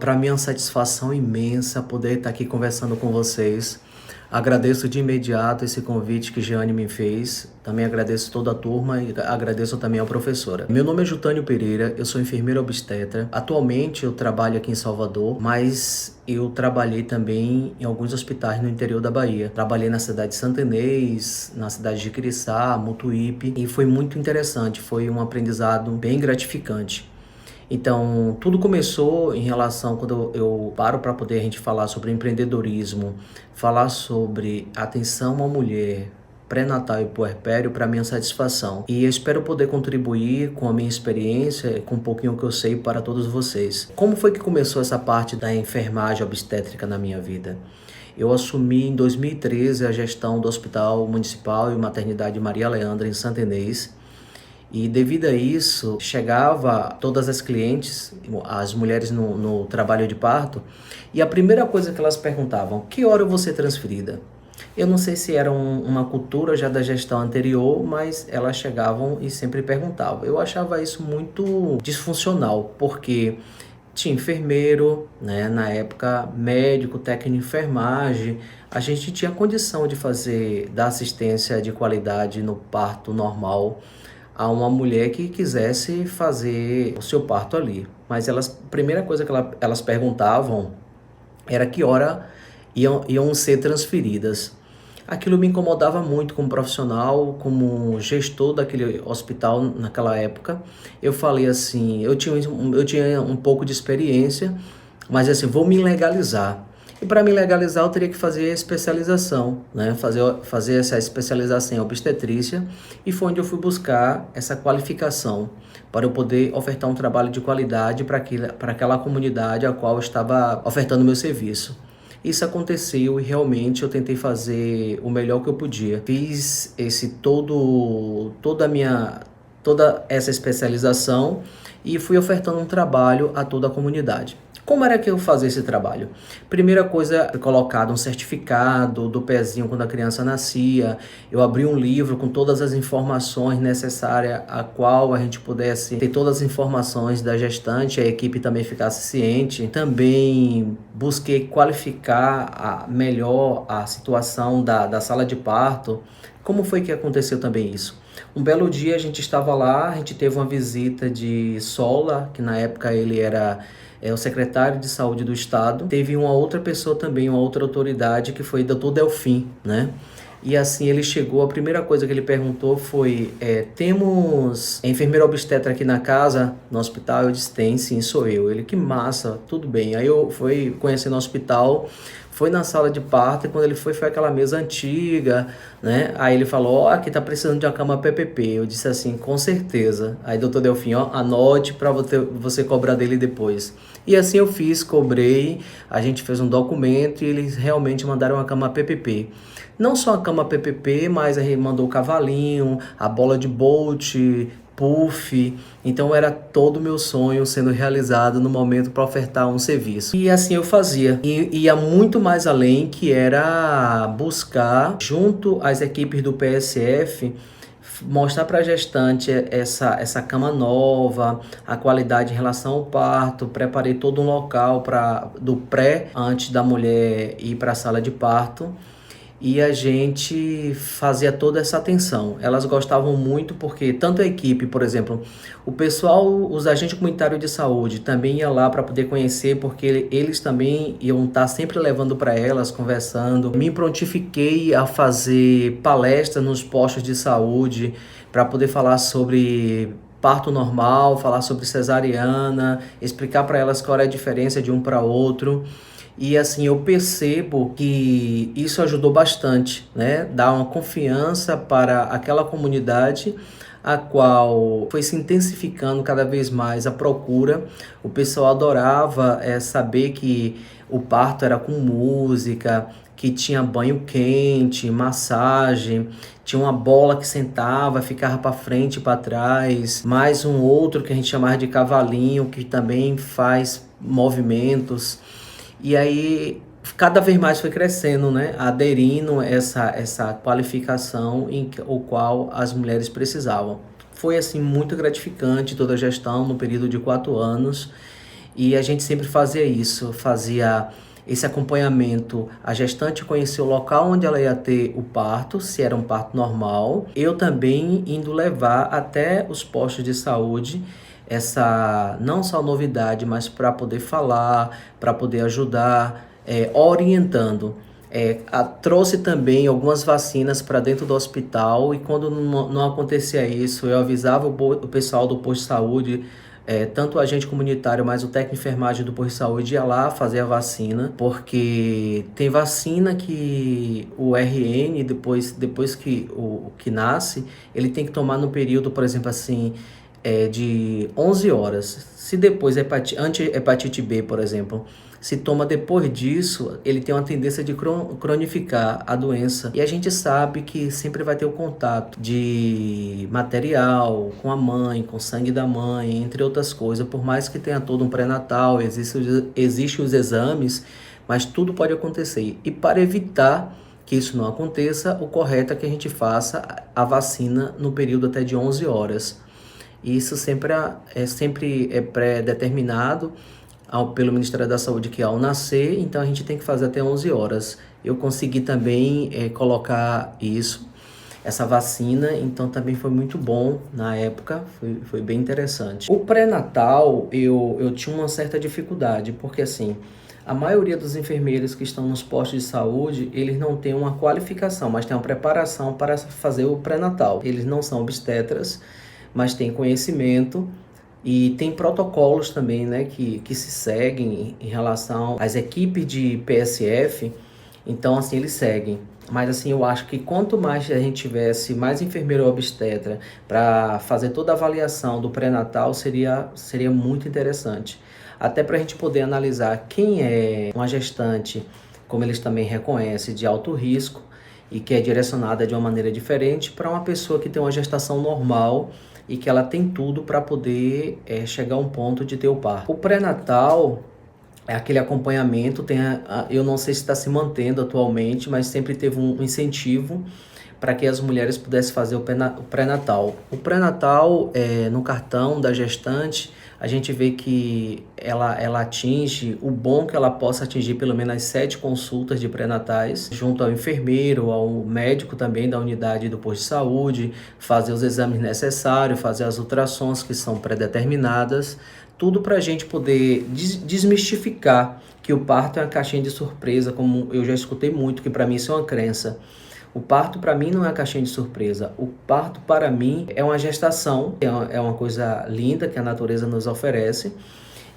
Para mim é uma satisfação imensa poder estar aqui conversando com vocês. Agradeço de imediato esse convite que Jeane me fez. Também agradeço toda a turma e agradeço também à professora. Meu nome é Jutânio Pereira, eu sou enfermeiro obstetra. Atualmente eu trabalho aqui em Salvador, mas eu trabalhei também em alguns hospitais no interior da Bahia. Trabalhei na cidade de Santa Inês, na cidade de Quiriçá, Mutuípe, e foi muito interessante, foi um aprendizado bem gratificante. Então, tudo começou em relação, quando eu paro para poder a gente falar sobre empreendedorismo, falar sobre atenção à mulher, pré-natal e puerpério, para minha satisfação. E eu espero poder contribuir com a minha experiência, com um pouquinho que eu sei para todos vocês. Como foi que começou essa parte da enfermagem obstétrica na minha vida? Eu assumi em 2013 a gestão do Hospital Municipal e Maternidade Maria Leandra, em Santa Inês. E devido a isso, chegava todas as clientes, as mulheres no trabalho de parto, e a primeira coisa que elas perguntavam: que hora eu vou ser transferida? Eu não sei se era uma cultura já da gestão anterior, mas elas chegavam e sempre perguntavam. Eu achava isso muito disfuncional, porque tinha enfermeiro, né, na época médico, técnico de enfermagem, a gente tinha condição de dar assistência de qualidade no parto normal a uma mulher que quisesse fazer o seu parto ali. Mas a primeira coisa que elas perguntavam era que hora iam ser transferidas. Aquilo me incomodava muito como profissional, como gestor daquele hospital naquela época. Eu falei assim, eu tinha um pouco de experiência, mas assim, vou me legalizar. E para me legalizar eu teria que fazer especialização, né? Fazer essa especialização em obstetrícia, e foi onde eu fui buscar essa qualificação para eu poder ofertar um trabalho de qualidade para aquela comunidade a qual eu estava ofertando meu serviço. Isso aconteceu e realmente eu tentei fazer o melhor que eu podia. Fiz toda essa especialização e fui ofertando um trabalho a toda a comunidade. Como era que eu fazia esse trabalho? Primeira coisa, colocado um certificado do pezinho quando a criança nascia. Eu abri um livro com todas as informações necessárias a qual a gente pudesse ter todas as informações da gestante, a equipe também ficasse ciente. Também busquei qualificar melhor a situação da sala de parto. Como foi que aconteceu também isso? Um belo dia a gente estava lá, a gente teve uma visita de Sola, que na época ele era o secretário de saúde do estado. Teve uma outra pessoa também, uma outra autoridade, que foi o Dr. Delfim, né? E assim ele chegou, a primeira coisa que ele perguntou foi: temos enfermeira obstetra aqui na casa, no hospital? Eu disse: tem, sim, sou eu. Ele: que massa, tudo bem. Aí eu fui conhecendo o hospital, foi na sala de parto, e quando ele foi aquela mesa antiga, né? Aí ele falou: ó, aqui tá precisando de uma cama PPP. Eu disse assim: com certeza. Aí doutor Delfim: ó, anote para você cobrar dele depois. E assim eu fiz, cobrei, a gente fez um documento e eles realmente mandaram uma cama PPP. Não só a cama PPP, mas a gente mandou o cavalinho, a bola de Bolt, puff. Então era todo o meu sonho sendo realizado no momento para ofertar um serviço. E assim eu fazia. E ia muito mais além, que era buscar, junto às equipes do PSF, mostrar para a gestante essa cama nova, a qualidade em relação ao parto. Preparei todo um local do pré, antes da mulher ir para a sala de parto. E a gente fazia toda essa atenção. Elas gostavam muito porque tanto a equipe, por exemplo, o pessoal, os agentes comunitários de saúde também ia lá para poder conhecer, porque eles também iam estar sempre levando para elas, conversando. Me prontifiquei a fazer palestras nos postos de saúde para poder falar sobre parto normal, falar sobre cesariana, explicar para elas qual era a diferença de um para outro. E assim, eu percebo que isso ajudou bastante, né? Dar uma confiança para aquela comunidade, a qual foi se intensificando cada vez mais a procura. O pessoal adorava saber que o parto era com música, que tinha banho quente, massagem, tinha uma bola que sentava, ficava para frente e para trás, mais um outro que a gente chamava de cavalinho, que também faz movimentos. E aí, cada vez mais foi crescendo, né? Aderindo essa qualificação o qual as mulheres precisavam. Foi, assim, muito gratificante toda a gestão no período de 4 anos. E a gente sempre fazia isso, fazia esse acompanhamento. A gestante conhecia o local onde ela ia ter o parto, se era um parto normal. Eu também indo levar até os postos de saúde essa não só novidade, mas para poder falar, para poder ajudar, orientando. Trouxe também algumas vacinas para dentro do hospital e quando não acontecia isso, eu avisava o pessoal do posto de saúde, tanto o agente comunitário, mas o técnico de enfermagem do posto de saúde ia lá fazer a vacina, porque tem vacina que o RN, depois que nasce, ele tem que tomar no período, por exemplo, assim, de 11 horas. Se depois anti-hepatite B, por exemplo, se toma depois disso, ele tem uma tendência de cronificar a doença. E a gente sabe que sempre vai ter o contato de material com a mãe, com o sangue da mãe, entre outras coisas. Por mais que tenha todo um pré-natal, existem os exames, mas tudo pode acontecer. E para evitar que isso não aconteça, o correto é que a gente faça a vacina no período até de 11 horas. Isso sempre é pré-determinado pelo Ministério da Saúde que ao nascer, então a gente tem que fazer até 11 horas. Eu consegui também colocar essa vacina, então também foi muito bom na época, foi bem interessante. O pré-natal eu tinha uma certa dificuldade, porque assim, a maioria dos enfermeiros que estão nos postos de saúde, eles não têm uma qualificação, mas têm uma preparação para fazer o pré-natal. Eles não são obstetras, mas têm conhecimento. E tem protocolos também, né, que se seguem em relação às equipes de PSF, então assim eles seguem. Mas assim, eu acho que quanto mais a gente tivesse mais enfermeiro obstetra para fazer toda a avaliação do pré-natal, seria muito interessante. Até para a gente poder analisar quem é uma gestante, como eles também reconhecem, de alto risco e que é direcionada de uma maneira diferente para uma pessoa que tem uma gestação normal e que ela tem tudo para poder chegar a um ponto de ter o parto. O pré-natal é aquele acompanhamento, eu não sei se está se mantendo atualmente, mas sempre teve um incentivo para que as mulheres pudessem fazer o pré-natal. O pré-natal, no cartão da gestante, a gente vê que ela atinge o bom que ela possa atingir pelo menos as 7 consultas de pré-natais, junto ao enfermeiro, ao médico também da unidade do posto de saúde, fazer os exames necessários, fazer as ultrassons que são pré-determinadas, tudo para a gente poder desmistificar que o parto é uma caixinha de surpresa, como eu já escutei muito, que para mim isso é uma crença. O parto para mim não é uma caixinha de surpresa. O parto para mim é uma gestação, é uma coisa linda que a natureza nos oferece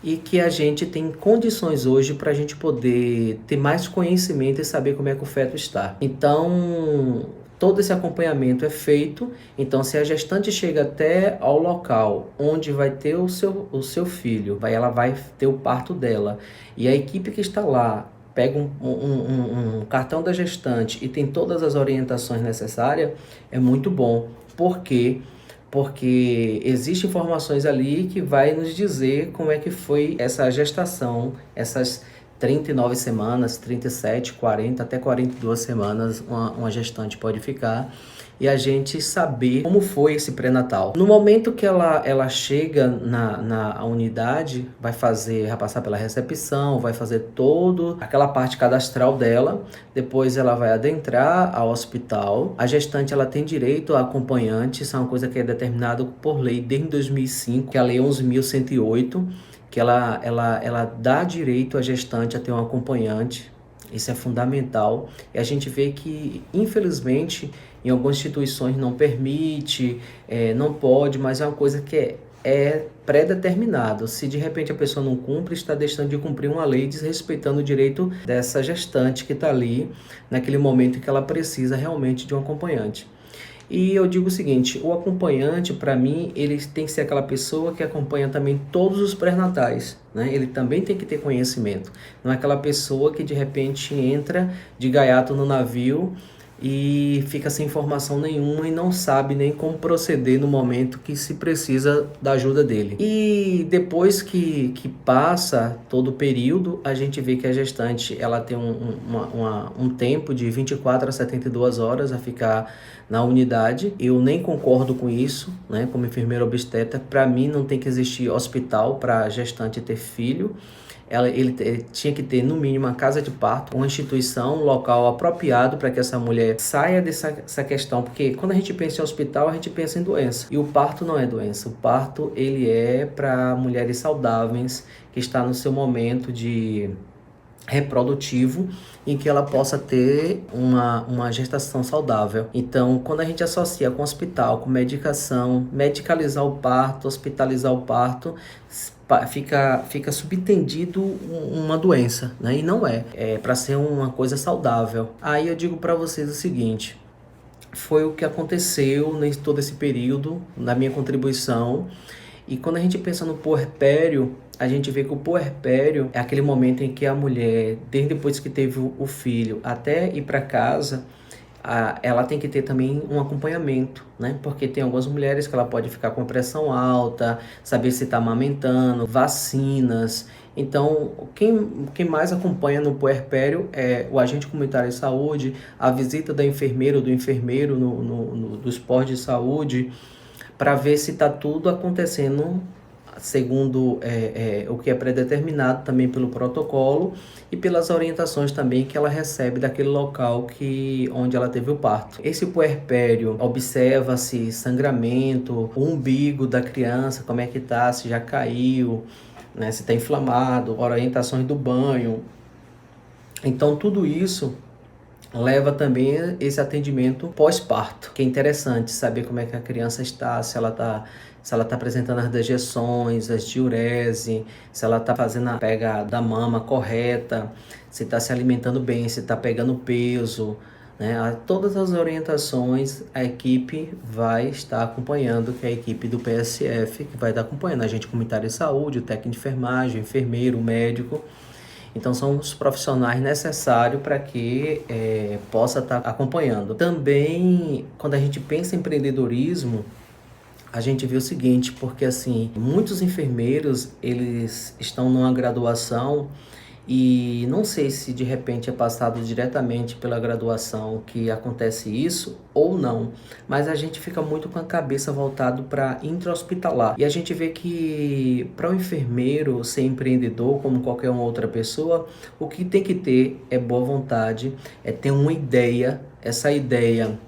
e que a gente tem condições hoje para a gente poder ter mais conhecimento e saber como é que o feto está. Então, todo esse acompanhamento é feito. Então, se a gestante chega até ao local onde vai ter o seu filho, ela vai ter o parto dela e a equipe que está lá pega um cartão da gestante e tem todas as orientações necessárias, é muito bom. Por quê? Porque existem informações ali que vai nos dizer como é que foi essa gestação, essas 39 semanas, 37, 40, até 42 semanas uma gestante pode ficar e a gente saber como foi esse pré-natal. No momento que ela chega na unidade, vai passar pela recepção, vai fazer toda aquela parte cadastral dela, depois ela vai adentrar ao hospital. A gestante ela tem direito a acompanhante, isso é uma coisa que é determinada por lei desde 2005, que é a Lei 11.108, que ela dá direito à gestante a ter um acompanhante. Isso é fundamental. E a gente vê que, infelizmente, em algumas instituições não permite, não pode, mas é uma coisa que é pré-determinado. Se de repente a pessoa não cumpre, está deixando de cumprir uma lei, desrespeitando o direito dessa gestante que está ali naquele momento que ela precisa realmente de um acompanhante. E eu digo o seguinte, o acompanhante, para mim, ele tem que ser aquela pessoa que acompanha também todos os pré-natais, né? Ele também tem que ter conhecimento. Não é aquela pessoa que de repente entra de gaiato no navio e fica sem informação nenhuma e não sabe nem como proceder no momento que se precisa da ajuda dele. E depois que passa todo o período, a gente vê que a gestante ela tem um tempo de 24 a 72 horas a ficar na unidade. Eu nem concordo com isso, né? Como enfermeira obstetra, para mim não tem que existir hospital para gestante ter filho. Ele tinha que ter, no mínimo, uma casa de parto, uma instituição, um local apropriado para que essa mulher saia dessa questão. Porque quando a gente pensa em hospital, a gente pensa em doença. E o parto não é doença. O parto, ele é para mulheres saudáveis, que está no seu momento de reprodutivo, em que ela possa ter uma gestação saudável. Então, quando a gente associa com hospital, com medicação, medicalizar o parto, hospitalizar o parto, fica subtendido uma doença, né? E não é para ser uma coisa saudável. Aí eu digo para vocês o seguinte: foi o que aconteceu nesse todo esse período, na minha contribuição. E quando a gente pensa no puerpério, a gente vê que o puerpério é aquele momento em que a mulher, desde depois que teve o filho até ir para casa, ela tem que ter também um acompanhamento, né? Porque tem algumas mulheres que ela pode ficar com pressão alta, saber se está amamentando, vacinas. Então, quem mais acompanha no puerpério é o agente comunitário de saúde, a visita da enfermeira ou do enfermeiro dos postos de saúde, para ver se está tudo acontecendo segundo o que é predeterminado também pelo protocolo e pelas orientações também que ela recebe daquele local onde ela teve o parto. Esse puerpério, observa-se sangramento, o umbigo da criança, como é que tá, se já caiu, né, se está inflamado, orientações do banho. Então tudo isso leva também esse atendimento pós-parto, que é interessante saber como é que a criança está, se ela está apresentando as dejeções, as diurese, se ela está fazendo a pega da mama correta, se está se alimentando bem, se está pegando peso, né? Todas as orientações a equipe vai estar acompanhando, que é a equipe do PSF, que vai estar acompanhando, a agente comunitário de saúde, o técnico de enfermagem, o enfermeiro, o médico. Então são os profissionais necessários para que possa estar acompanhando. Também, quando a gente pensa em empreendedorismo, a gente vê o seguinte, porque assim, muitos enfermeiros, eles estão numa graduação e não sei se de repente é passado diretamente pela graduação que acontece isso ou não, mas a gente fica muito com a cabeça voltado para intra-hospitalar. E a gente vê que para o enfermeiro ser empreendedor, como qualquer uma outra pessoa, o que tem que ter é boa vontade, é ter uma ideia, essa ideia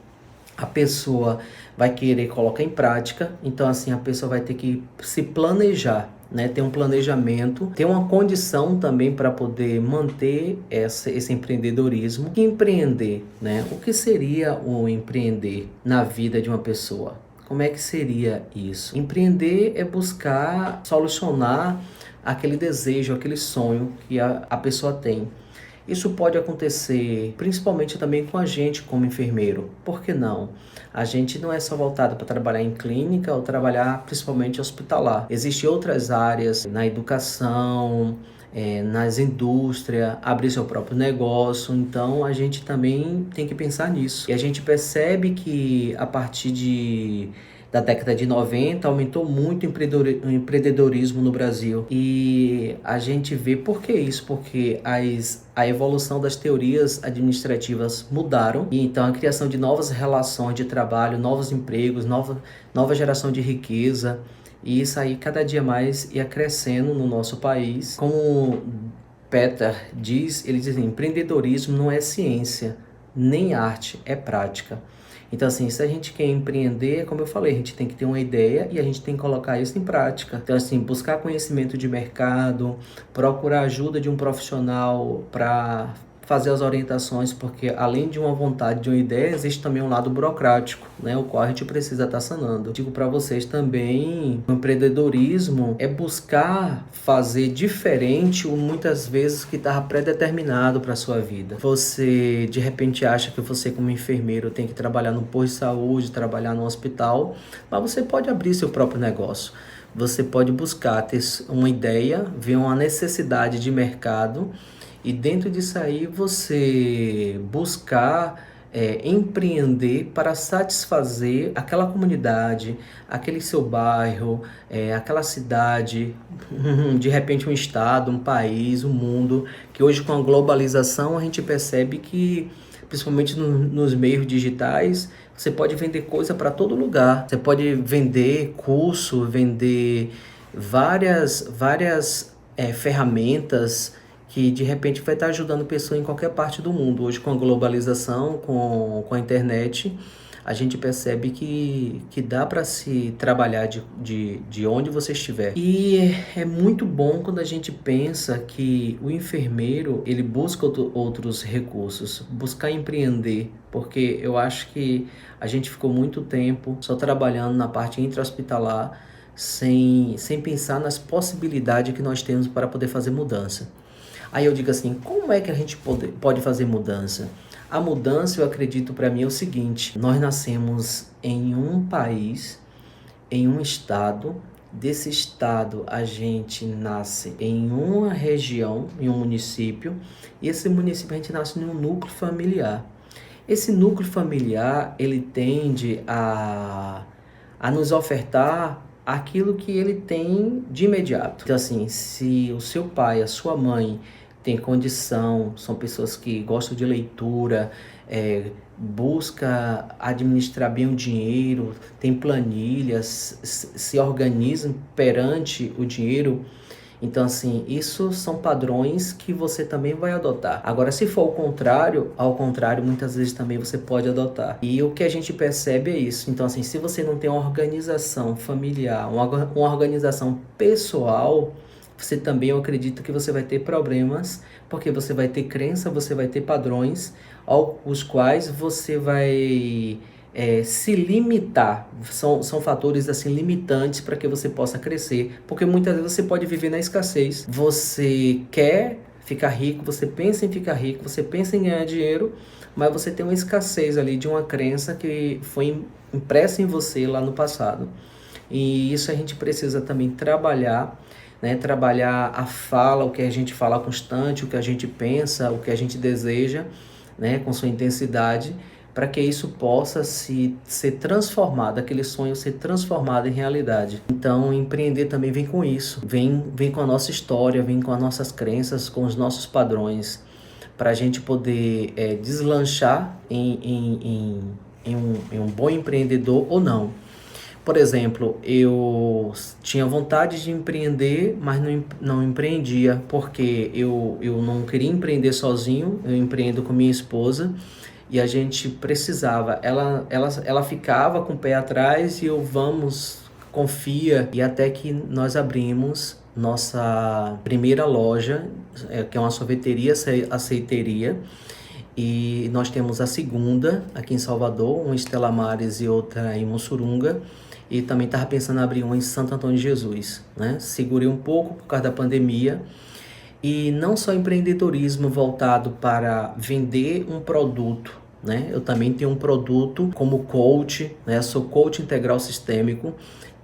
a pessoa vai querer colocar em prática. Então assim, a pessoa vai ter que se planejar, né? Ter um planejamento, ter uma condição também para poder manter esse empreendedorismo. Empreender, né? O que seria o empreender na vida de uma pessoa? Como é que seria isso? Empreender é buscar solucionar aquele desejo, aquele sonho que a pessoa tem. Isso pode acontecer principalmente também com a gente como enfermeiro. Por que não? A gente não é só voltado para trabalhar em clínica ou trabalhar principalmente hospitalar. Existem outras áreas na educação, nas indústrias, abrir seu próprio negócio. Então a gente também tem que pensar nisso. E a gente percebe que a partir da década de 90, aumentou muito o empreendedorismo no Brasil. E a gente vê por que isso, porque a evolução das teorias administrativas mudaram, e então a criação de novas relações de trabalho, novos empregos, nova geração de riqueza, e isso aí cada dia mais ia crescendo no nosso país. Como Peter diz, ele diz assim, empreendedorismo não é ciência, nem arte, é prática. Então, assim, se a gente quer empreender, como eu falei, a gente tem que ter uma ideia e a gente tem que colocar isso em prática. Então, assim, buscar conhecimento de mercado, procurar ajuda de um profissional para fazer as orientações, porque além de uma vontade, de uma ideia, existe também um lado burocrático, né, o qual a gente precisa estar sanando. Digo para vocês também, o empreendedorismo é buscar fazer diferente muitas vezes que estava predeterminado para a sua vida. Você, de repente, acha que você como enfermeiro tem que trabalhar no posto de saúde, trabalhar no hospital, mas você pode abrir seu próprio negócio. Você pode buscar ter uma ideia, ver uma necessidade de mercado, e dentro disso aí você buscar empreender para satisfazer aquela comunidade, aquele seu bairro, aquela cidade, de repente um estado, um país, um mundo, que hoje com a globalização a gente percebe que, principalmente nos meios digitais, você pode vender coisa para todo lugar. Você pode vender curso, vender várias ferramentas que de repente vai estar ajudando pessoa em qualquer parte do mundo. Hoje, com a globalização, com a internet, a gente percebe que dá para se trabalhar de onde você estiver. E é muito bom quando a gente pensa que o enfermeiro, ele busca outros recursos, buscar empreender, porque eu acho que a gente ficou muito tempo só trabalhando na parte intra-hospitalar, sem pensar nas possibilidades que nós temos para poder fazer mudança. Aí eu digo assim, como é que a gente pode fazer mudança? A mudança, eu acredito, para mim é o seguinte: nós nascemos em um país, em um estado. Desse estado a gente nasce em uma região, em um município, e esse município a gente nasce em um núcleo familiar. Esse núcleo familiar, ele tende a nos ofertar aquilo que ele tem de imediato. Então assim, se o seu pai, a sua mãe tem condição, são pessoas que gostam de leitura, busca administrar bem o dinheiro, tem planilhas, se organizam perante o dinheiro. Então, assim, isso são padrões que você também vai adotar. Agora, se for ao contrário, muitas vezes também você pode adotar. E o que a gente percebe é isso. Então, assim, se você não tem uma organização familiar, uma organização pessoal, você também, eu acredito que você vai ter problemas, porque você vai ter crença, você vai ter padrões os quais você vai se limitar. São fatores assim limitantes para que você possa crescer, porque muitas vezes você pode viver na escassez. Você quer ficar rico, você pensa em ficar rico, você pensa em ganhar dinheiro, mas você tem uma escassez ali de uma crença que foi impressa em você lá no passado. E isso a gente precisa também trabalhar, né? Trabalhar a fala, o que a gente fala constante, o que a gente pensa, o que a gente deseja, né? Com sua intensidade, para que isso possa ser transformado, aquele sonho ser transformado em realidade. Então, empreender também vem com isso, vem com a nossa história, vem com as nossas crenças, com os nossos padrões, para a gente poder deslanchar em um bom empreendedor ou não. Por exemplo, eu tinha vontade de empreender, mas não empreendia, porque eu não queria empreender sozinho, eu empreendo com minha esposa, e a gente precisava, ela ficava com o pé atrás e confia, e até que nós abrimos nossa primeira loja, que é uma sorveteria, aceiteria, e nós temos a segunda aqui em Salvador, uma em Estela Maris e outra em Mussurunga, e também estava pensando em abrir uma em Santo Antônio de Jesus, né? Segurei um pouco por causa da pandemia, e não só empreendedorismo voltado para vender um produto, né? Eu também tenho um produto como coach, né? Sou coach integral sistêmico,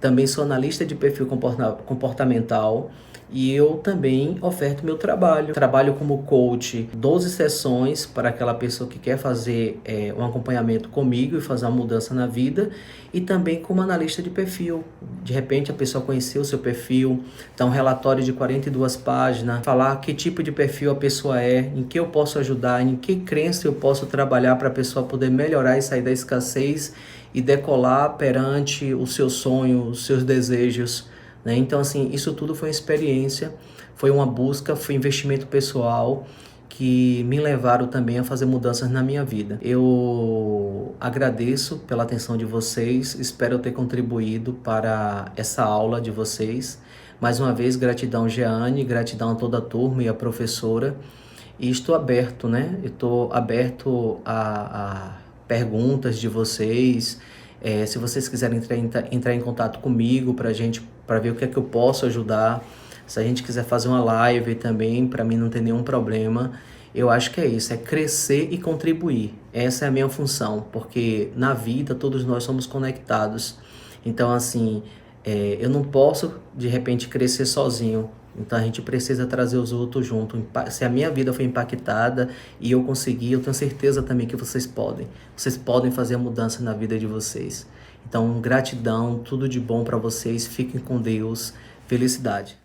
também sou analista de perfil comportamental, e eu também oferto meu trabalho. Trabalho como coach, 12 sessões para aquela pessoa que quer fazer um acompanhamento comigo e fazer uma mudança na vida, e também como analista de perfil. De repente a pessoa conheceu o seu perfil, dá um relatório de 42 páginas, falar que tipo de perfil a pessoa é, em que eu posso ajudar, em que crença eu posso trabalhar para a pessoa poder melhorar e sair da escassez e decolar perante o seu sonho, os seus desejos, né? Então, assim, isso tudo foi uma experiência, foi uma busca, foi investimento pessoal que me levaram também a fazer mudanças na minha vida. Eu agradeço pela atenção de vocês, espero ter contribuído para essa aula de vocês. Mais uma vez, gratidão, Jeane, gratidão a toda a turma e a professora. E estou aberto, né? Estou aberto a perguntas de vocês. Se vocês quiserem entrar em contato comigo para ver o que é que eu posso ajudar. Se a gente quiser fazer uma live também, para mim não tem nenhum problema. Eu acho que é isso, é crescer e contribuir. Essa é a minha função, porque na vida todos nós somos conectados. Então, assim, eu não posso de repente crescer sozinho, Então a gente precisa trazer os outros junto. Se a minha vida foi impactada e eu consegui, eu tenho certeza também que vocês podem. Vocês podem fazer a mudança na vida de vocês. Então, gratidão, tudo de bom para vocês. Fiquem com Deus. Felicidade.